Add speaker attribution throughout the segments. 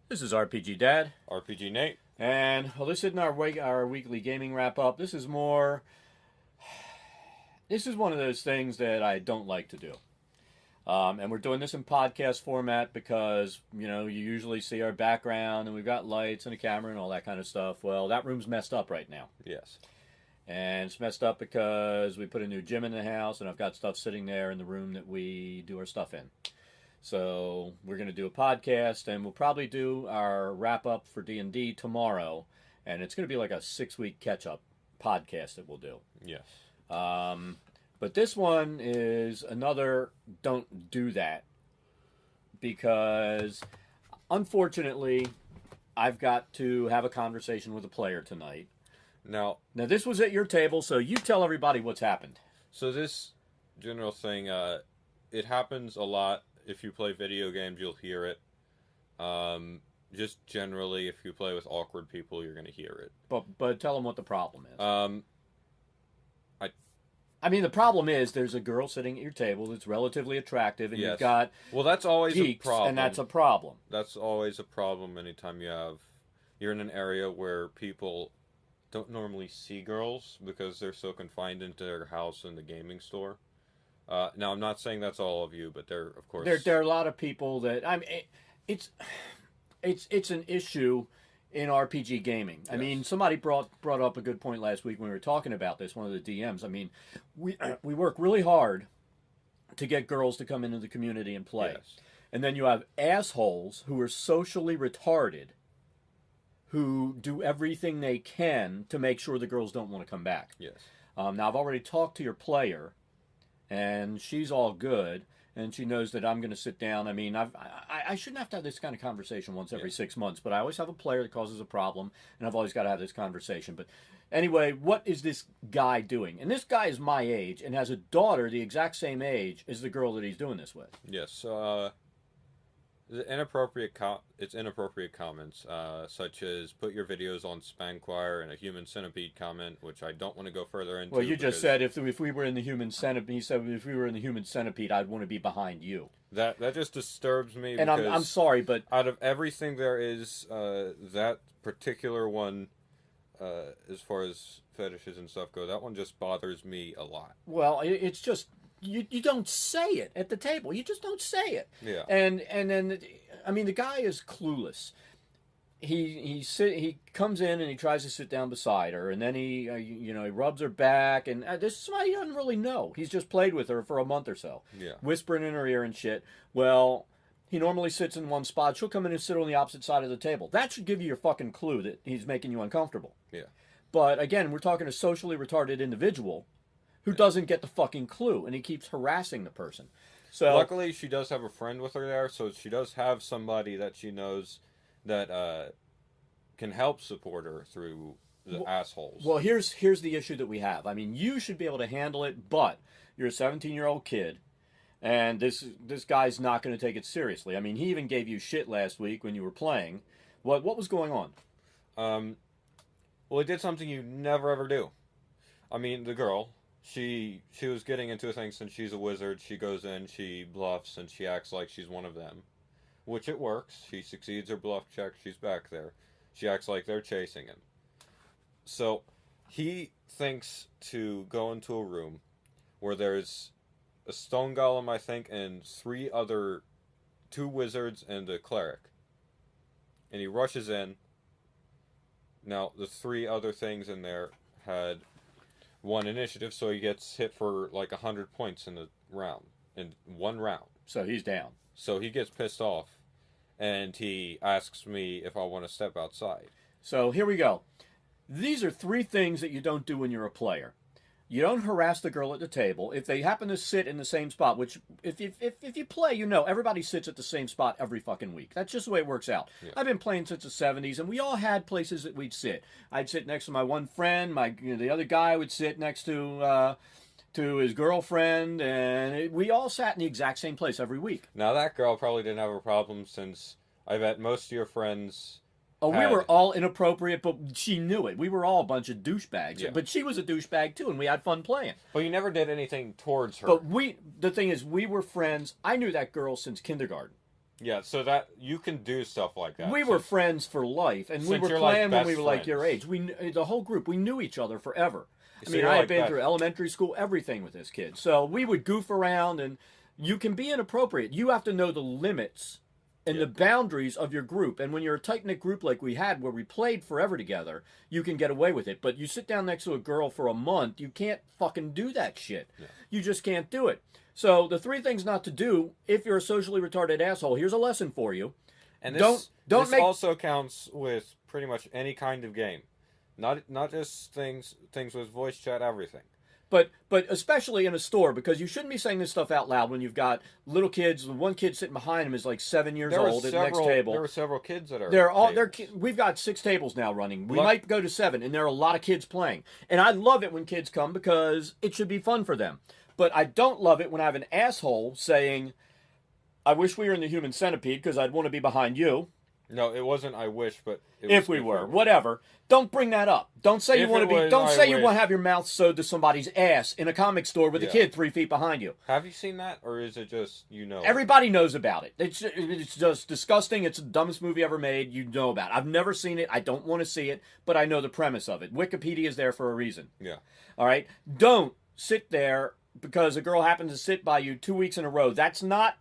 Speaker 1: This is RPGDad,
Speaker 2: RPG Nate.
Speaker 1: and well, this isn't our weekly gaming wrap up. This is more. This is one of those things that I don't like to do, and we're doing this in podcast format because you usually see our background and we've got lights and a camera and all that kind of stuff. Well, that room's messed up right now,
Speaker 2: Yes.
Speaker 1: and it's messed up because we put a new gym in the house, and I've got stuff sitting there in the room that we do our stuff in. So we're going to do a podcast, and we'll probably do our wrap up for D&D tomorrow, and it's going to be like a 6-week catch up podcast that we'll do.
Speaker 2: Yes.
Speaker 1: But this one is another don't do that because unfortunately I've got to have a conversation with a player tonight.
Speaker 2: Now,
Speaker 1: this was at your table, so you tell everybody what's happened.
Speaker 2: so this general thing, it happens a lot. If you play video games, you'll hear it. Just generally, if you play with awkward people, you're going to hear it.
Speaker 1: But tell them what the problem is.
Speaker 2: I
Speaker 1: mean, the problem is there's a girl sitting at your table that's relatively attractive, and
Speaker 2: Yes.
Speaker 1: you've got
Speaker 2: Well, that's always
Speaker 1: geeks,
Speaker 2: a problem.
Speaker 1: and that's a problem.
Speaker 2: That's always a problem anytime you're in an area where people don't normally see girls because they're so confined into their house and the gaming store. Now, I'm not saying that's all of you, but there, of course,
Speaker 1: There are a lot of people that it's an issue in RPG gaming. I
Speaker 2: Yes.
Speaker 1: mean, somebody brought up a good point last week when we were talking about this. One of the DMs. I mean, we work really hard to get girls to come into the community and play,
Speaker 2: Yes.
Speaker 1: and then you have assholes who are socially retarded, who do everything they can to make sure the girls don't want to come back.
Speaker 2: Yes.
Speaker 1: Now, I've already talked to your player, and she's all good, and she knows that I'm going to sit down. I mean, I shouldn't have to have this kind of conversation once every 6 months, but I always have a player that causes a problem, and I've always got to have this conversation. But anyway, what is this guy doing? And this guy is my age and has a daughter the exact same age as the girl that he's doing this with.
Speaker 2: Yes. The it's inappropriate comments, such as put your videos on Spanquire and a Human Centipede comment, which I don't want to go further into.
Speaker 1: Well, you just said if we were in the Human Centipede, he said if we were in the Human Centipede, I'd want to be behind you.
Speaker 2: That just disturbs me.
Speaker 1: And I'm sorry, but
Speaker 2: out of everything there is, that particular one, as far as fetishes and stuff go, that one just bothers me a lot.
Speaker 1: Well, it's just you don't say it at the table. You just don't say it.
Speaker 2: Yeah.
Speaker 1: And then I mean the guy is clueless. He comes in and he tries to sit down beside her, and then he rubs her back, and this is somebody he doesn't really know. He's just played with her for a month or so.
Speaker 2: Yeah.
Speaker 1: Whispering in her ear and shit. Well, he normally sits in one spot. She'll come in and sit on the opposite side of the table. That should give you your fucking clue that he's making you uncomfortable.
Speaker 2: Yeah.
Speaker 1: But again, we're talking a socially retarded individual who doesn't get the fucking clue, and he keeps harassing the person. So
Speaker 2: luckily, she does have a friend with her there, so she does have somebody that she knows that can help support her through the assholes.
Speaker 1: Well, here's the issue that we have. I mean, you should be able to handle it, but you're a 17-year-old kid, and this guy's not going to take it seriously. I mean, he even gave you shit last week when you were playing. What was going on?
Speaker 2: Well, he did something you never ever do. I mean, the girl, she was getting into a thing since she's a wizard. She goes in, she bluffs, and she acts like she's one of them. Which it works. She succeeds her bluff check. She's back there. She acts like they're chasing him. So, he thinks to go into a room where there's a stone golem, I think, and two wizards and a cleric. And he rushes in. Now, the 3 other things in there had 1 initiative, so he gets hit for like 100 points in one round.
Speaker 1: So he's down.
Speaker 2: So he gets pissed off, and he asks me if I want to step outside.
Speaker 1: So here we go. These are 3 things that you don't do when you're a player. You don't harass the girl at the table. If they happen to sit in the same spot, which if you play, everybody sits at the same spot every fucking week. That's just the way it works out. Yeah. I've been playing since the 70s, and we all had places that we'd sit. I'd sit next to my one friend. The other guy would sit next to his girlfriend, and we all sat in the exact same place every week.
Speaker 2: Now that girl probably didn't have a problem since I bet most of your friends.
Speaker 1: Oh, we were all inappropriate, but she knew it. We were all a bunch of douchebags.
Speaker 2: Yeah.
Speaker 1: But she was a douchebag, too, and we had fun playing.
Speaker 2: Well, you never did anything towards her.
Speaker 1: But the thing is, we were friends. I knew that girl since kindergarten.
Speaker 2: Yeah, so that you can do stuff like that.
Speaker 1: We were friends for life, and we
Speaker 2: since
Speaker 1: were
Speaker 2: you're, like,
Speaker 1: playing when
Speaker 2: best
Speaker 1: we were like your
Speaker 2: friends.
Speaker 1: age. The whole group, we knew each other forever. I
Speaker 2: So
Speaker 1: mean,
Speaker 2: you're
Speaker 1: I had
Speaker 2: like
Speaker 1: been
Speaker 2: best.
Speaker 1: through elementary school, everything with this kid. So we would goof around, and you can be inappropriate. You have to know the limits and the boundaries of your group. And when you're a tight knit group like we had, where we played forever together, you can get away with it. But you sit down next to a girl for a month, you can't fucking do that shit.
Speaker 2: Yeah.
Speaker 1: You just can't do it. So the 3 things not to do if you're a socially retarded asshole. Here's a lesson for you.
Speaker 2: And
Speaker 1: Don't
Speaker 2: this
Speaker 1: make
Speaker 2: also counts with pretty much any kind of game, not just things with voice chat, everything.
Speaker 1: But especially in a store, because you shouldn't be saying this stuff out loud when you've got little kids. The one kid sitting behind him is like 7 years old at the next table.
Speaker 2: There were several kids that are.
Speaker 1: We've got 6 tables now running. We
Speaker 2: Look,
Speaker 1: might go to 7, and there are a lot of kids playing. And I love it when kids come because it should be fun for them. But I don't love it when I have an asshole saying, "I wish we were in the Human Centipede because I'd want to be behind you."
Speaker 2: No, it wasn't. I wish, but
Speaker 1: If we were, whatever. Don't bring that up. Don't say you
Speaker 2: If
Speaker 1: want to
Speaker 2: it
Speaker 1: be.
Speaker 2: was,
Speaker 1: Don't
Speaker 2: I
Speaker 1: say you
Speaker 2: wish.
Speaker 1: want to have your mouth sewed to somebody's ass in a comic store with a
Speaker 2: Yeah.
Speaker 1: kid 3 feet behind you.
Speaker 2: Have you seen that, or is it just
Speaker 1: Everybody knows about it. It's just disgusting. It's the dumbest movie ever made. You know about it. I've never seen it. I don't want to see it, but I know the premise of it. Wikipedia is there for a reason.
Speaker 2: Yeah.
Speaker 1: All right. Don't sit there because a girl happens to sit by you 2 weeks in a row. That's not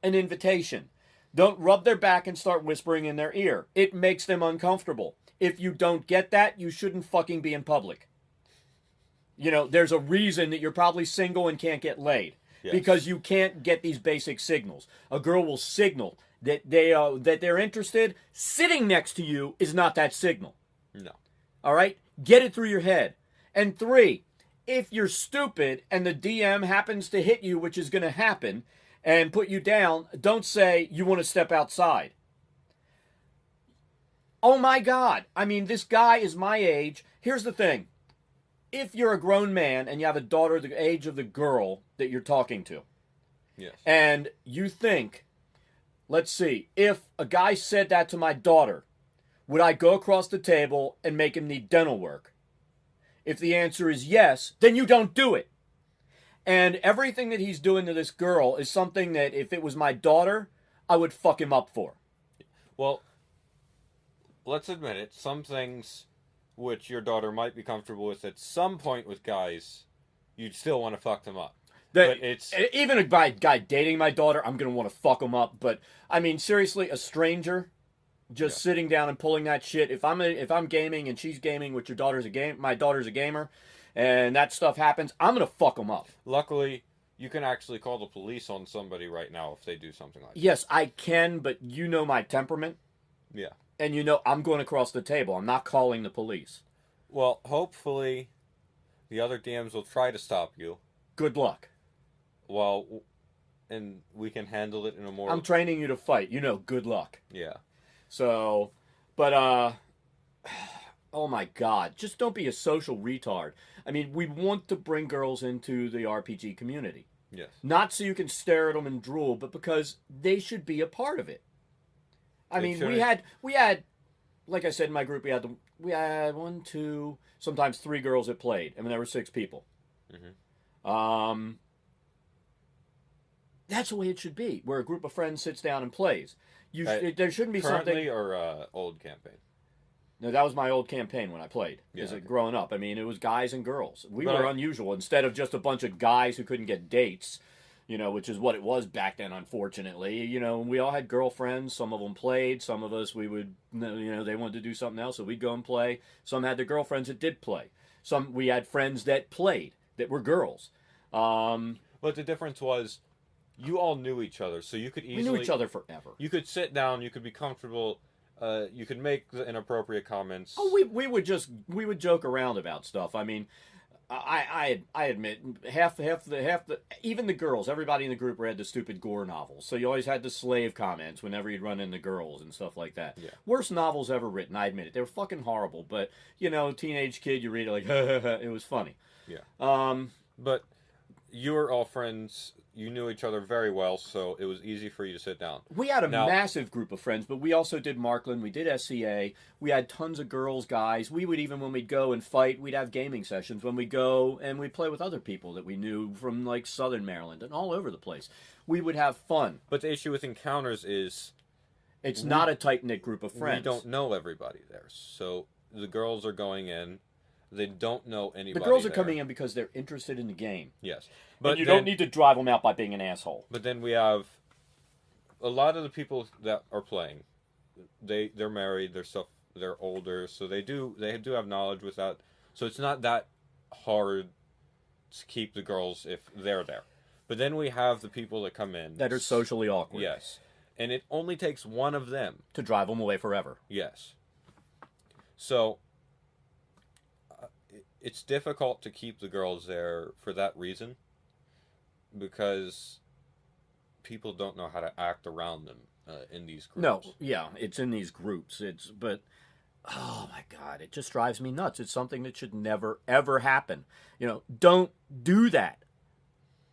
Speaker 1: an invitation. Don't rub their back and start whispering in their ear. It makes them uncomfortable. If you don't get that, you shouldn't fucking be in public. You know, there's a reason that you're probably single and can't get laid.
Speaker 2: Yes.
Speaker 1: Because you can't get these basic signals. A girl will signal that they're interested. Sitting next to you is not that signal.
Speaker 2: No.
Speaker 1: All right? Get it through your head. And 3, if you're stupid and the DM happens to hit you, which is going to happen, and put you down, don't say you want to step outside. Oh my God. I mean, this guy is my age. Here's the thing. If you're a grown man and you have a daughter the age of the girl that you're talking to,
Speaker 2: Yes.
Speaker 1: and you think, let's see, if a guy said that to my daughter, would I go across the table and make him need dental work? If the answer is yes, then you don't do it. And everything that he's doing to this girl is something that if it was my daughter, I would fuck him up for.
Speaker 2: Well, let's admit it. Some things which your daughter might be comfortable with at some point with guys, you'd still want to fuck them up. But it's
Speaker 1: even a guy dating my daughter, I'm gonna want to fuck him up. But I mean, seriously, a stranger just sitting down and pulling that shit. If I'm gaming and she's gaming, which my daughter's a gamer, and that stuff happens, I'm gonna fuck them up.
Speaker 2: Luckily, you can actually call the police on somebody right now if they do something like that.
Speaker 1: Yes, I can, but you know my temperament.
Speaker 2: Yeah.
Speaker 1: And you know I'm going across the table. I'm not calling the police.
Speaker 2: Well, hopefully, the other DMs will try to stop you.
Speaker 1: Good luck.
Speaker 2: And we can handle it in a more...
Speaker 1: I'm training you to fight. You know, good luck.
Speaker 2: Yeah.
Speaker 1: So, but, oh my God. Just don't be a social retard. I mean, we want to bring girls into the RPG community.
Speaker 2: Yes.
Speaker 1: Not so you can stare at them and drool, but because they should be a part of it. I mean, we had, like I said in my group, we had 1, 2, sometimes 3 girls that played. I mean, there were 6 people.
Speaker 2: Mm-hmm.
Speaker 1: That's the way it should be, where a group of friends sits down and plays. There shouldn't be
Speaker 2: currently
Speaker 1: something.
Speaker 2: or old campaign?
Speaker 1: No, that was my old campaign when I played. Growing up, I mean, it was guys and girls. We were unusual. Instead of just a bunch of guys who couldn't get dates, you know, which is what it was back then, unfortunately. You know, we all had girlfriends. Some of them played. Some of us, we would, you know, they wanted to do something else, so we'd go and play. Some had their girlfriends that did play. We had friends that played, that were girls.
Speaker 2: But the difference was, you all knew each other, so you could easily...
Speaker 1: We knew each other forever.
Speaker 2: You could sit down, you could be comfortable, you could make the inappropriate comments.
Speaker 1: Oh, we would joke around about stuff. I mean, I admit half the even the girls, everybody in the group read the stupid gore novels. So you always had the slave comments whenever you'd run into girls and stuff like that.
Speaker 2: Yeah.
Speaker 1: Worst novels ever written, I admit it. They were fucking horrible, but you know, teenage kid, you read it like it was funny.
Speaker 2: Yeah. But you were all friends. you knew each other very well, so it was easy for you to sit down.
Speaker 1: We had a
Speaker 2: Now-
Speaker 1: massive group of friends, but we also did Markland. We did SCA. We had tons of girls, guys. We would even, when we'd go and fight, we'd have gaming sessions when we go and we'd play with other people that we knew from like Southern Maryland and all over the place. We would have fun.
Speaker 2: But the issue with encounters is
Speaker 1: It's not a tight knit group of friends.
Speaker 2: we don't know everybody there. So the girls are going in. They don't know anybody.
Speaker 1: The girls are
Speaker 2: there.
Speaker 1: coming in because they're interested in the game.
Speaker 2: Yes.
Speaker 1: But you don't need to drive them out by being an asshole.
Speaker 2: But then we have a lot of the people that are playing. They're married. They're older, so they do have knowledge with that. So it's not that hard to keep the girls if they're there. But then we have the people that come in
Speaker 1: That are socially awkward.
Speaker 2: Yes, and it only takes one of them
Speaker 1: To drive them away forever.
Speaker 2: Yes. So it's difficult to keep the girls there for that reason, because people don't know how to act around them in these groups.
Speaker 1: No, yeah, it's in these groups. But oh my God, it just drives me nuts. It's something that should never ever happen. Don't do that.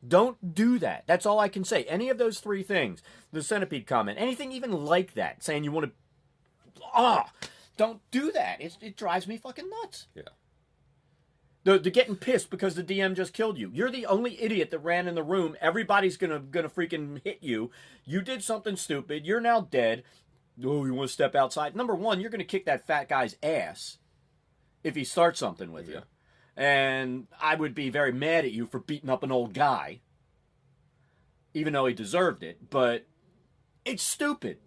Speaker 1: Don't do that. That's all I can say. Any of those three things, the centipede comment, anything even like that, saying you want to, don't do that. It drives me fucking nuts.
Speaker 2: Yeah.
Speaker 1: The getting pissed because the DM just killed you. You're the only idiot that ran in the room. Everybody's gonna freaking hit you. You did something stupid. You're now dead. Oh, you want to step outside? Number one, you're gonna kick that fat guy's ass if he starts something with you. And I would be very mad at you for beating up an old guy, even though he deserved it. But it's stupid.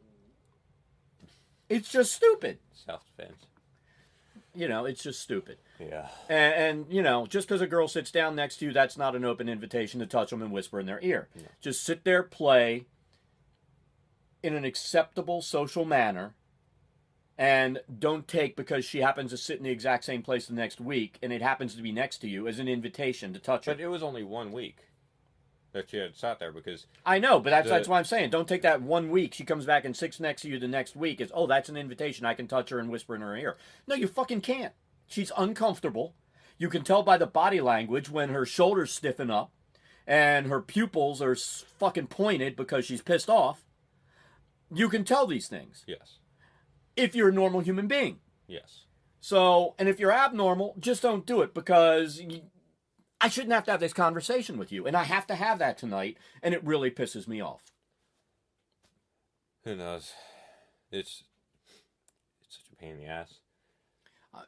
Speaker 1: It's just stupid.
Speaker 2: Self-defense.
Speaker 1: It's just stupid.
Speaker 2: Yeah.
Speaker 1: And just because a girl sits down next to you, that's not an open invitation to touch them and whisper in their ear.
Speaker 2: No.
Speaker 1: Just sit there, play in an acceptable social manner, and don't take because she happens to sit in the exact same place the next week and it happens to be next to you as an invitation to touch her.
Speaker 2: But it was only 1 week that she had sat there, because
Speaker 1: I know, but that's what I'm saying. Don't take that 1 week. She comes back and sits next to you the next week. It's, that's an invitation. I can touch her and whisper in her ear. No, you fucking can't. She's uncomfortable. You can tell by the body language when her shoulders stiffen up and her pupils are fucking pointed because she's pissed off. You can tell these things.
Speaker 2: Yes.
Speaker 1: If you're a normal human being.
Speaker 2: Yes.
Speaker 1: So, and if you're abnormal, just don't do it, because I shouldn't have to have this conversation with you. And I have to have that tonight, and it really pisses me off.
Speaker 2: Who knows? It's such a pain in the ass.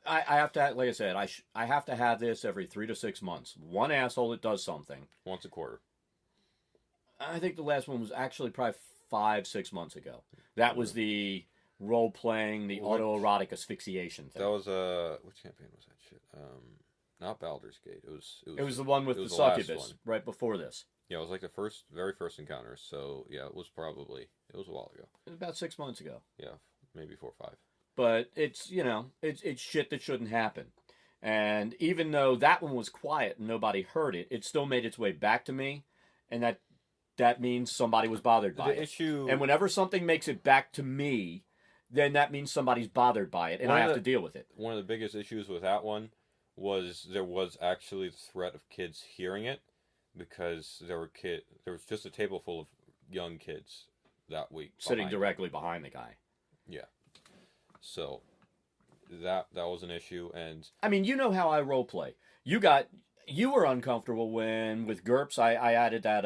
Speaker 1: I have to, like I said, I have to have this every 3 to 6 months. One asshole that does something.
Speaker 2: Once a quarter.
Speaker 1: I think the last one was actually probably 5-6 months ago. That was the role-playing, the autoerotic asphyxiation thing.
Speaker 2: That was which campaign was that shit? Not Baldur's Gate. It was
Speaker 1: the one with the succubus right before this.
Speaker 2: Yeah, it was like the very first encounter. So yeah, it was a while ago.
Speaker 1: It was about 6 months ago.
Speaker 2: Yeah, maybe 4 or 5.
Speaker 1: But it's it's shit that shouldn't happen. And even though that one was quiet and nobody heard it, it still made its way back to me, and that means somebody was bothered by it. And whenever something makes it back to me, then that means somebody's bothered by it, and I have to deal with it.
Speaker 2: One of the biggest issues with that one was there was actually the threat of kids hearing it, because there was just a table full of young kids that week
Speaker 1: sitting directly behind the guy.
Speaker 2: Yeah. So that was an issue. And
Speaker 1: I mean, you know how I role play. You were uncomfortable when with GURPS I added that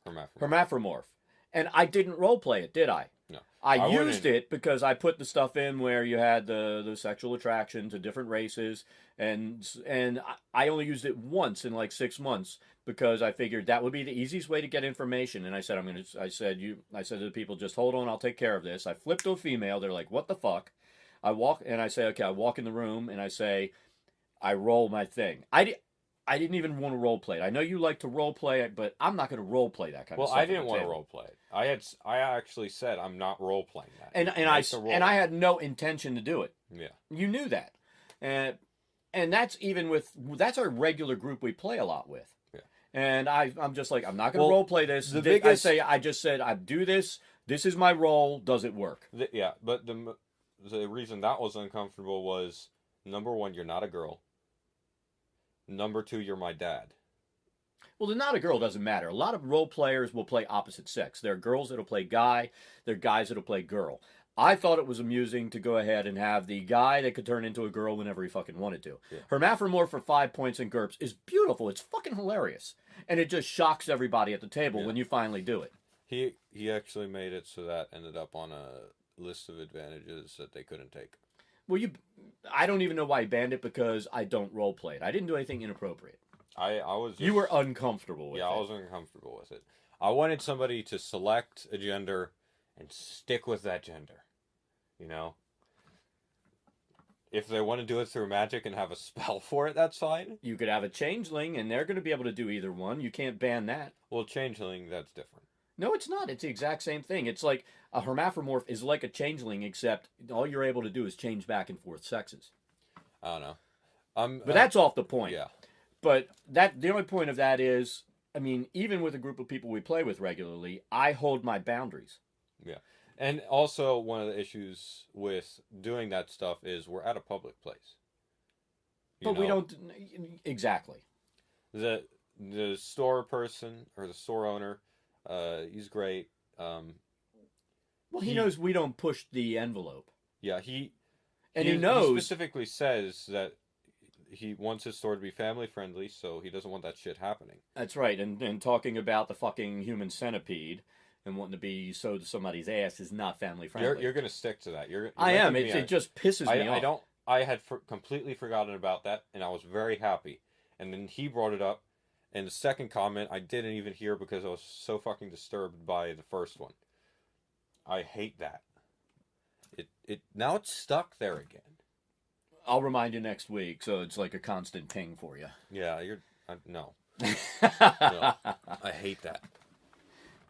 Speaker 1: hermaphrodimorph. And I didn't role play it, did I?
Speaker 2: No.
Speaker 1: I used it because I put the stuff in where you had the sexual attraction to different races, and I only used it once in like 6 months, because I figured that would be the easiest way to get information. And I said I said to the people, just hold on, I'll take care of this. I flipped to a female. They're like, what the fuck? I walk and I say, okay, I walk in the room and I say, I roll my thing. I didn't even want to role play it. I know you like to role play it, but I'm not going to role play that kind of stuff.
Speaker 2: Well, I didn't want to role play it. I actually said I'm not role playing that.
Speaker 1: And I had no intention to do it.
Speaker 2: Yeah.
Speaker 1: You knew that. And that's that's our regular group we play a lot with.
Speaker 2: Yeah.
Speaker 1: And I'm just like, I'm not going to role play this. I just said I do this. This is my role. Does it work?
Speaker 2: Yeah, but the reason that was uncomfortable was, number one, you're not a girl. Number two, you're my dad.
Speaker 1: Well, the not a girl doesn't matter. A lot of role players will play opposite sex. There are girls that'll play guy. There are guys that'll play girl. I thought it was amusing to go ahead and have the guy that could turn into a girl whenever he fucking wanted to.
Speaker 2: Yeah.
Speaker 1: Hermaphrodite for 5 points in GURPS is beautiful. It's fucking hilarious. And it just shocks everybody at the table when you finally do it.
Speaker 2: He actually made it so that ended up on a list of advantages that they couldn't take.
Speaker 1: Well, I don't even know why he banned it because I don't role play it. I didn't do anything inappropriate.
Speaker 2: I was just,
Speaker 1: you were uncomfortable with it.
Speaker 2: Yeah, I was uncomfortable with it. I wanted somebody to select a gender and stick with that gender. You know? If they want to do it through magic and have a spell for it, that's fine.
Speaker 1: You could have a changeling, and they're going to be able to do either one. You can't ban that.
Speaker 2: Well, changeling, that's different.
Speaker 1: No, it's not. It's the exact same thing. It's like a hermaphrodite is like a changeling, except all you're able to do is change back and forth sexes.
Speaker 2: I don't know.
Speaker 1: But that's off the point.
Speaker 2: Yeah.
Speaker 1: But the only point of that is, I mean, even with a group of people we play with regularly, I hold my boundaries.
Speaker 2: Yeah. And also, one of the issues with doing that stuff is we're at a public place.
Speaker 1: But we don't... Exactly.
Speaker 2: The store person, or the store owner, he's great.
Speaker 1: Well, he knows we don't push the envelope.
Speaker 2: Yeah, he
Speaker 1: knows...
Speaker 2: He specifically says that he wants his store to be family friendly, so he doesn't want that shit happening.
Speaker 1: That's right. And talking about the fucking human centipede and wanting to be sewed to somebody's ass is not family friendly.
Speaker 2: You're going to stick to that.
Speaker 1: I am. It just pisses me off.
Speaker 2: I had completely forgotten about that, and I was very happy. And then he brought it up, and the second comment I didn't even hear because I was so fucking disturbed by the first one. I hate that. Now it's stuck there again.
Speaker 1: I'll remind you next week, so it's like a constant ping for you.
Speaker 2: Yeah, no. No. I hate that.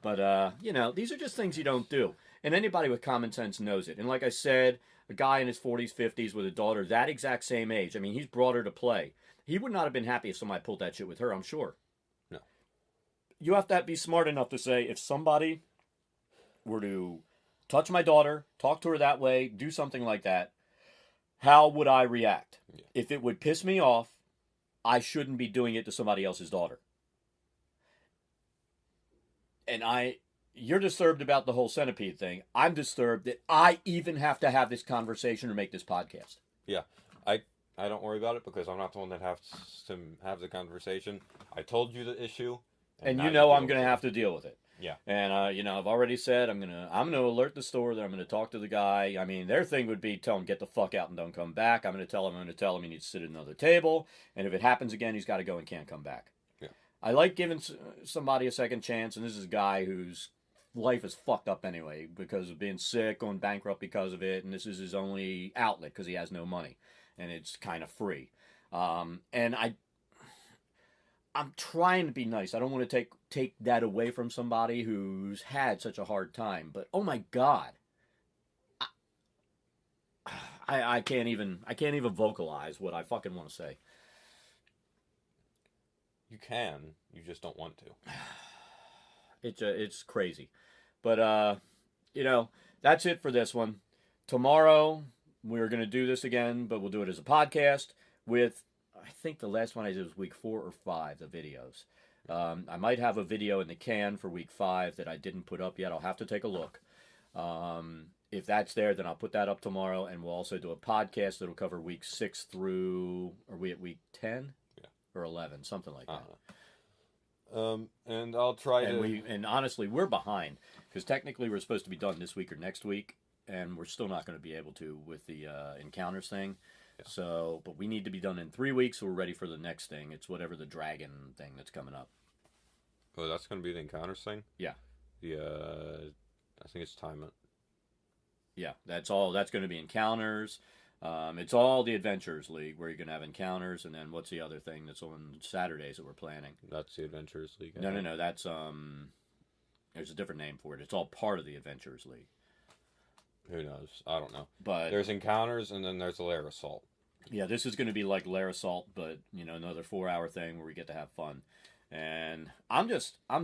Speaker 1: But, these are just things you don't do. And anybody with common sense knows it. And like I said, a guy in his 40s, 50s with a daughter that exact same age. I mean, he's brought her to play. He would not have been happy if somebody pulled that shit with her, I'm sure.
Speaker 2: No.
Speaker 1: You have to be smart enough to say, if somebody were to touch my daughter, talk to her that way, do something like that, how would I react? Yeah. If it would piss me off, I shouldn't be doing it to somebody else's daughter. And you're disturbed about the whole centipede thing. I'm disturbed that I even have to have this conversation or make this podcast.
Speaker 2: Yeah. I don't worry about it because I'm not the one that has to have the conversation. I told you the issue.
Speaker 1: And I'm going to have to deal with it.
Speaker 2: Yeah.
Speaker 1: And, I've already said I'm gonna alert the store that I'm going to talk to the guy. I mean, their thing would be tell him get the fuck out and don't come back. I'm going to tell him he needs to sit at another table. And if it happens again, he's got to go and can't come back.
Speaker 2: Yeah.
Speaker 1: I like giving somebody a second chance. And this is a guy whose life is fucked up anyway because of being sick, going bankrupt because of it. And this is his only outlet because he has no money. And it's kind of free. And I'm trying to be nice. I don't want to take that away from somebody who's had such a hard time. But oh my God, I can't even vocalize what I fucking want to say.
Speaker 2: You can, you just don't want to.
Speaker 1: It's crazy, but that's it for this one. Tomorrow we're gonna do this again, but we'll do it as a podcast with. I think the last one I did was week 4 or 5, the videos. I might have a video in the can for week 5 that I didn't put up yet. I'll have to take a look. If that's there, then I'll put that up tomorrow, and we'll also do a podcast that'll cover week 6 through, are we at week 10?
Speaker 2: Yeah.
Speaker 1: Or 11, something like that.
Speaker 2: And I'll try
Speaker 1: And honestly, we're behind, because technically we're supposed to be done this week or next week, and we're still not going to be able to with the encounters thing. Yeah. So, but we need to be done in 3 weeks, so we're ready for the next thing. It's whatever the dragon thing that's coming up.
Speaker 2: Oh, that's going to be the encounters thing?
Speaker 1: Yeah.
Speaker 2: I think it's time.
Speaker 1: Yeah, that's all. That's going to be encounters. It's all the Adventurers League, where you're going to have encounters, and then what's the other thing that's on Saturdays that we're planning?
Speaker 2: That's the Adventurers League.
Speaker 1: No. That's, there's a different name for it. It's all part of the Adventurers League.
Speaker 2: Who knows? I don't know.
Speaker 1: But
Speaker 2: there's encounters, and then there's a Lair Assault.
Speaker 1: Yeah, this is going to be like Lair Assault, but another 4-hour thing where we get to have fun. And I'm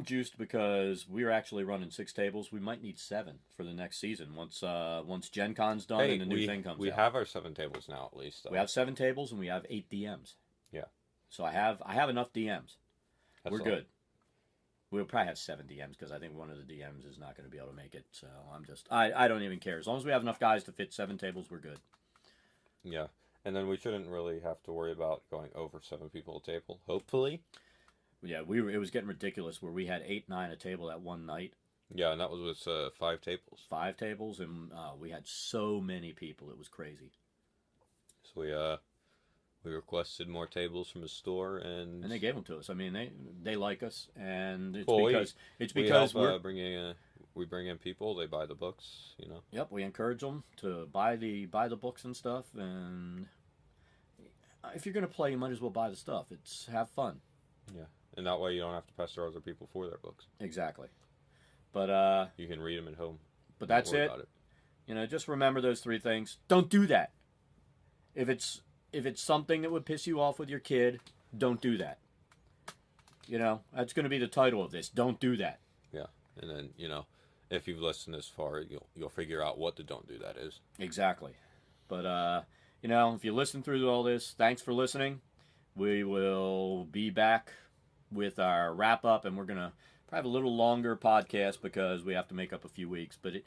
Speaker 1: juiced because we're actually running 6 tables. We might need 7 for the next season once Gen Con's done and the new thing comes out.
Speaker 2: We have our 7 tables now, at least.
Speaker 1: We have 7 tables and we have 8 DMs.
Speaker 2: Yeah.
Speaker 1: So I have enough DMs. We're good. We'll probably have 7 DMs because I think one of the DMs is not going to be able to make it. So I don't even care. As long as we have enough guys to fit 7 tables, we're good.
Speaker 2: Yeah. And then we shouldn't really have to worry about going over 7 people a table, hopefully.
Speaker 1: Yeah, it was getting ridiculous where we had 8, 9 a table that one night.
Speaker 2: Yeah, and that was with 5 tables.
Speaker 1: 5 tables, and we had so many people. It was crazy.
Speaker 2: So we requested more tables from the store, and
Speaker 1: they gave them to us. I mean, they like us, and it's
Speaker 2: because we bring in people. They buy the books, you know.
Speaker 1: Yep, we encourage them to buy the books and stuff. And if you're gonna play, you might as well buy the stuff. It's have fun.
Speaker 2: Yeah, and that way you don't have to pester other people for their books.
Speaker 1: Exactly. But
Speaker 2: you can read them at home.
Speaker 1: But that's it. You know, just remember those 3 things. Don't do that. If it's something that would piss you off with your kid, don't do that. You know, that's going to be the title of this. Don't do that.
Speaker 2: Yeah, and then, you know, if you've listened this far, you'll figure out what the don't do that is.
Speaker 1: Exactly. But, you know, if you listen through all this, thanks for listening. We will be back with our wrap-up, and we're going to probably have a little longer podcast because we have to make up a few weeks. But, it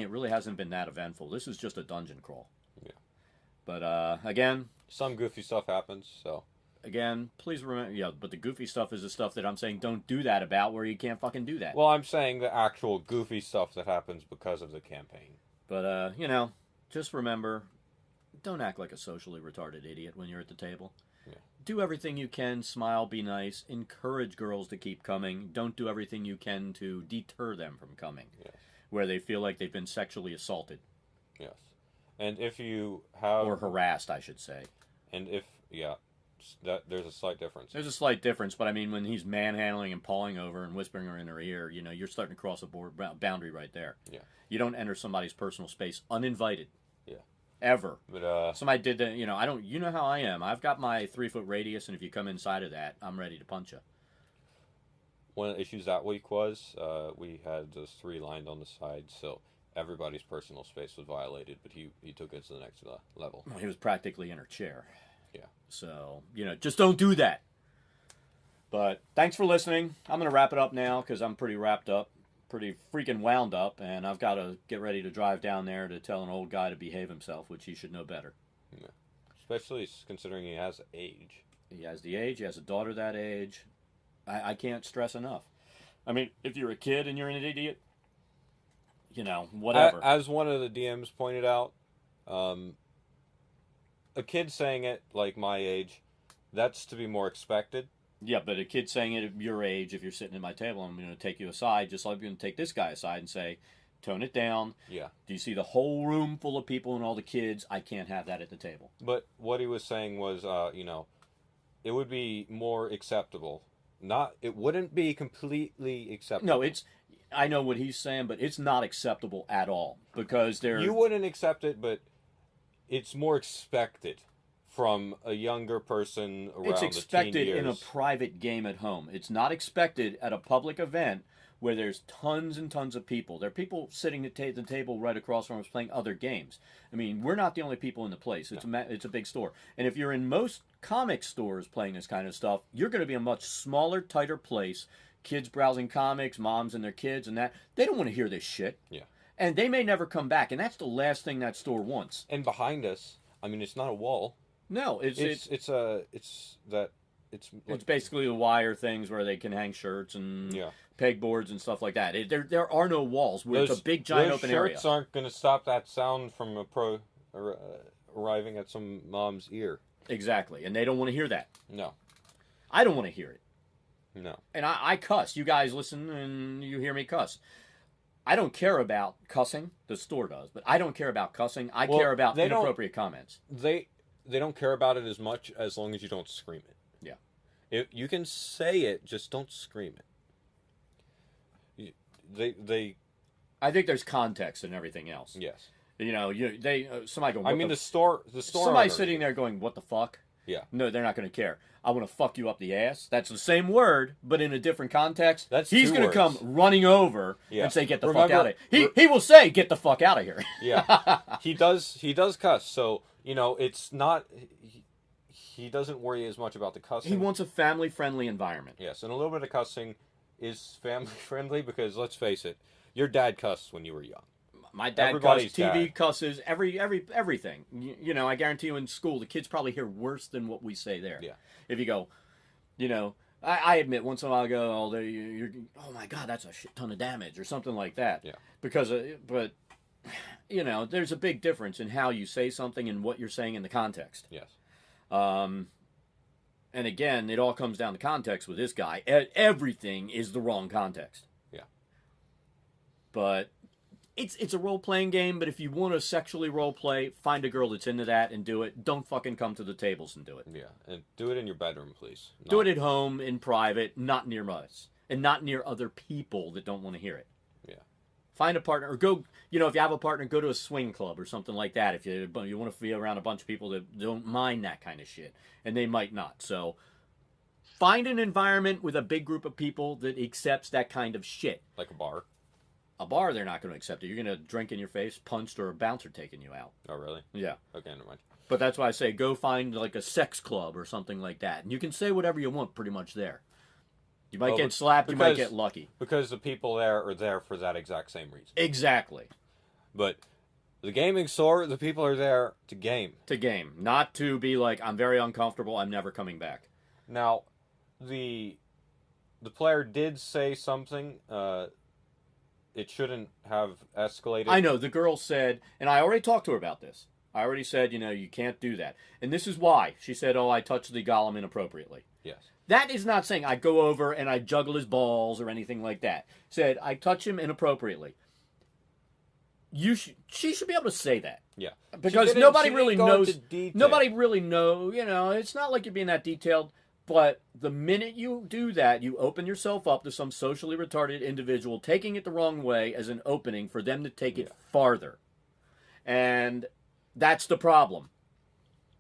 Speaker 1: really hasn't been that eventful. This is just a dungeon crawl.
Speaker 2: Yeah.
Speaker 1: But, again...
Speaker 2: some goofy stuff happens, so...
Speaker 1: Again, please remember... Yeah, but the goofy stuff is the stuff that I'm saying don't do that about, where you can't fucking do that.
Speaker 2: Well, I'm saying the actual goofy stuff that happens because of the campaign.
Speaker 1: But, you know, just remember, don't act like a socially retarded idiot when you're at the table.
Speaker 2: Yeah.
Speaker 1: Do everything you can, smile, be nice, encourage girls to keep coming. Don't do everything you can to deter them from coming.
Speaker 2: Yes.
Speaker 1: Where they feel like they've been sexually assaulted.
Speaker 2: Yes. And if you have...
Speaker 1: or harassed, I should say.
Speaker 2: And if... yeah. There's a slight difference.
Speaker 1: There's a slight difference, but I mean, when he's manhandling and pawing over and whispering her in her ear, you know, you're starting to cross a boundary right there.
Speaker 2: Yeah.
Speaker 1: You don't enter somebody's personal space uninvited.
Speaker 2: Yeah.
Speaker 1: Ever.
Speaker 2: But
Speaker 1: somebody did that, you know, you know how I am. I've got my 3-foot radius, and if you come inside of that, I'm ready to punch you.
Speaker 2: One of the issues that week was we had those 3 lined on the side, so everybody's personal space was violated, but he took it to the next level.
Speaker 1: Well, he was practically in her chair.
Speaker 2: Yeah.
Speaker 1: So, you know, just don't do that. But thanks for listening. I'm going to wrap it up now because I'm pretty wrapped up, pretty freaking wound up, and I've got to get ready to drive down there to tell an old guy to behave himself, which he should know better.
Speaker 2: Yeah. Especially considering he has age.
Speaker 1: He has the age. He has a daughter that age. I can't stress enough. I mean, if you're a kid and you're an idiot, you know, whatever.
Speaker 2: As one of the DMs pointed out, a kid saying it, like my age, that's to be more expected.
Speaker 1: Yeah, but a kid saying it at your age, if you're sitting at my table, I'm going to take you aside, just like I'm going to take this guy aside and say, tone it down.
Speaker 2: Yeah.
Speaker 1: Do you see the whole room full of people and all the kids? I can't have that at the table.
Speaker 2: But what he was saying was, you know, it would be more acceptable. It wouldn't be completely acceptable.
Speaker 1: No, I know what he's saying, but it's not acceptable at all because
Speaker 2: you wouldn't accept it, but it's more expected from a younger person around
Speaker 1: It's expected
Speaker 2: the teen years.
Speaker 1: In a private game at home. It's not expected at a public event where there's tons and tons of people. There are people sitting at the table right across from us playing other games. I mean, we're not the only people in the place. It's a big store. And if you're in most comic stores playing this kind of stuff, you're going to be a much smaller, tighter place. Kids browsing comics, moms and their kids and that. They don't want to hear this shit.
Speaker 2: Yeah.
Speaker 1: And they may never come back, and that's the last thing that store wants.
Speaker 2: And behind us, I mean, it's not a wall.
Speaker 1: No, it's basically the wire things where they can hang shirts and pegboards and stuff like that. There are no walls. It's a big giant open area.
Speaker 2: Those shirts aren't going to stop that sound from arriving at some mom's ear.
Speaker 1: Exactly, and they don't want to hear that.
Speaker 2: No,
Speaker 1: I don't want to hear it.
Speaker 2: No,
Speaker 1: and I cuss. You guys listen and you hear me cuss. I don't care about cussing. The store does, but I don't care about cussing. I care about inappropriate comments.
Speaker 2: They don't care about it as much as long as you don't scream it.
Speaker 1: Yeah.
Speaker 2: If you can say it, just don't scream it.
Speaker 1: I think there's context and everything else.
Speaker 2: Yes.
Speaker 1: You know, somebody going.
Speaker 2: I mean, the store.
Speaker 1: Somebody sitting there going, "What the fuck?"
Speaker 2: Yeah.
Speaker 1: No, they're not going to care. I want to fuck you up the ass. That's the same word, but in a different context. He's going to come running over and say, "Get the fuck out of here." He will say, "Get the fuck out of here."
Speaker 2: Yeah. He does cuss. So, you know, it's not. He doesn't worry as much about the cussing.
Speaker 1: He wants a family-friendly environment.
Speaker 2: Yes, and a little bit of cussing is family friendly? Because let's face it, your dad cussed when you were young.
Speaker 1: My dad
Speaker 2: Everybody's
Speaker 1: cusses, TV
Speaker 2: dad.
Speaker 1: cusses, everything. You know, I guarantee you in school, the kids probably hear worse than what we say there.
Speaker 2: Yeah.
Speaker 1: If you go, you know, I admit once in a while I go, oh my God, that's a shit ton of damage or something like that.
Speaker 2: Yeah.
Speaker 1: Because, but, you know, there's a big difference in how you say something and what you're saying in the context.
Speaker 2: Yes.
Speaker 1: And again, it all comes down to context with this guy. Everything is the wrong context.
Speaker 2: Yeah.
Speaker 1: But it's a role-playing game, but if you want to sexually role-play, find a girl that's into that and do it. Don't fucking come to the tables and do it.
Speaker 2: Yeah, and do it in your bedroom, please.
Speaker 1: Do it at home, in private, not near us. And not near other people that don't want to hear it.
Speaker 2: Yeah.
Speaker 1: Find a partner, or go, you know, if you have a partner, go to a swing club or something like that. If you want to be around a bunch of people that don't mind that kind of shit. And they might not. So, find an environment with a big group of people that accepts that kind of shit.
Speaker 2: Like a bar.
Speaker 1: A bar, they're not going to accept it. You're going to drink in your face, punched, or a bouncer taking you out.
Speaker 2: Oh, really?
Speaker 1: Yeah.
Speaker 2: Okay, never mind.
Speaker 1: But that's why I say go find like a sex club or something like that. And you can say whatever you want pretty much there. You might get slapped, you might get lucky.
Speaker 2: Because the people there are there for that exact same reason.
Speaker 1: Exactly.
Speaker 2: But the gaming store, the people are there to game.
Speaker 1: To game. Not to be like, I'm very uncomfortable, I'm never coming back.
Speaker 2: Now, the player did say something. It shouldn't have escalated.
Speaker 1: I know, the girl said, and I already talked to her about this. I already said, you know, you can't do that. And this is why. She said, oh, I touched the golem inappropriately.
Speaker 2: Yes.
Speaker 1: That is not saying I go over and I juggle his balls or anything like that. Said, I touch him inappropriately. She should be able to say that.
Speaker 2: Yeah.
Speaker 1: Because nobody really knows. Nobody really know, you know, it's not like you're being that detailed. But the minute you do that, you open yourself up to some socially retarded individual taking it the wrong way as an opening for them to take it farther. And that's the problem.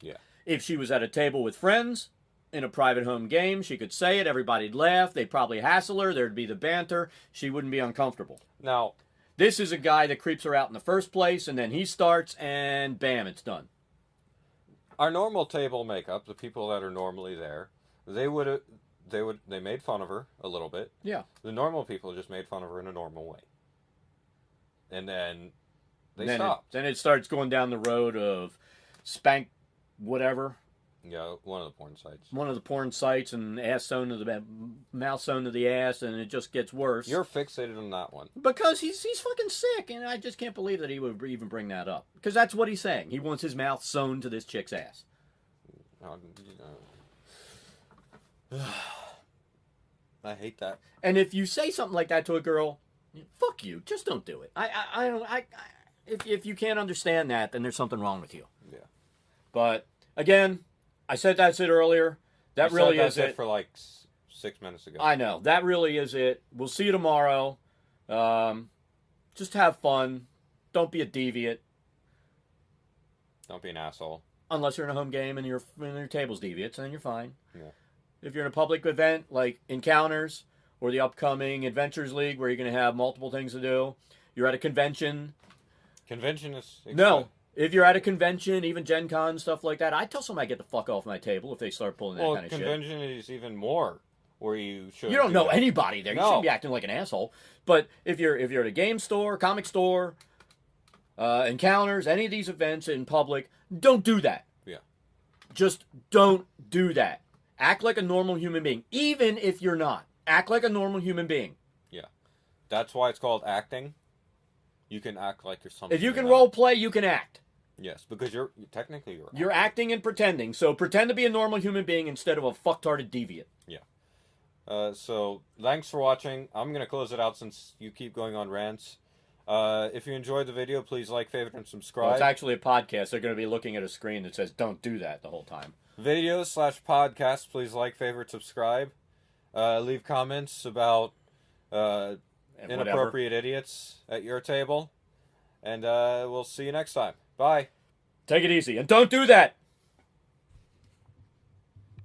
Speaker 2: Yeah.
Speaker 1: If she was at a table with friends in a private home game, she could say it, everybody'd laugh, they'd probably hassle her, there'd be the banter, she wouldn't be uncomfortable.
Speaker 2: Now,
Speaker 1: this is a guy that creeps her out in the first place, and then he starts, and bam, it's done.
Speaker 2: Our normal table makeup, the people that are normally there, they made fun of her a little bit.
Speaker 1: Yeah.
Speaker 2: The normal people just made fun of her in a normal way. And then they stopped.
Speaker 1: Then it starts going down the road of spank whatever.
Speaker 2: Yeah, one of the porn sites.
Speaker 1: One of the porn sites, and ass sewn to the mouth sewn to the ass, and it just gets worse.
Speaker 2: You're fixated on that one.
Speaker 1: Because he's fucking sick, and I just can't believe that he would even bring that up. Because that's what he's saying. He wants his mouth sewn to this chick's ass.
Speaker 2: I hate that.
Speaker 1: And if you say something like that to a girl, fuck you. Just don't do it. If you can't understand that, then there's something wrong with you.
Speaker 2: Yeah.
Speaker 1: But again, I said that's it earlier. That really is it.
Speaker 2: For like 6 minutes ago.
Speaker 1: I know. That really is it. We'll see you tomorrow. Just have fun. Don't be a deviant.
Speaker 2: Don't be an asshole.
Speaker 1: Unless you're in a home game and your table's deviant, then you're fine.
Speaker 2: Yeah.
Speaker 1: If you're in a public event like Encounters or the upcoming Adventures League where you're going to have multiple things to do, you're at a convention.
Speaker 2: Convention is...
Speaker 1: No. If you're at a convention, even Gen Con, stuff like that, I tell somebody get the fuck off my table if they start pulling that kind of shit.
Speaker 2: Well, convention is even more where you should...
Speaker 1: You don't know anybody there.
Speaker 2: No.
Speaker 1: You shouldn't be acting like an asshole. But if you're at a game store, comic store, Encounters, any of these events in public, don't do that.
Speaker 2: Yeah.
Speaker 1: Just don't do that. Act like a normal human being, even if you're not. Act like a normal human being.
Speaker 2: Yeah. That's why it's called acting. You can act like you're something.
Speaker 1: If you can role play, you can act.
Speaker 2: Yes, because you're
Speaker 1: You're acting and pretending. So pretend to be a normal human being instead of a fucktarded deviant.
Speaker 2: Yeah. So thanks for watching. I'm gonna close it out since you keep going on rants. If you enjoyed the video, please like, favorite, and subscribe.
Speaker 1: Well, it's actually a podcast. They're going to be looking at a screen that says, don't do that the whole time.
Speaker 2: Videos/podcasts, please like, favorite, subscribe. Leave comments about inappropriate idiots at your table. And we'll see you next time. Bye.
Speaker 1: Take it easy. And don't do that!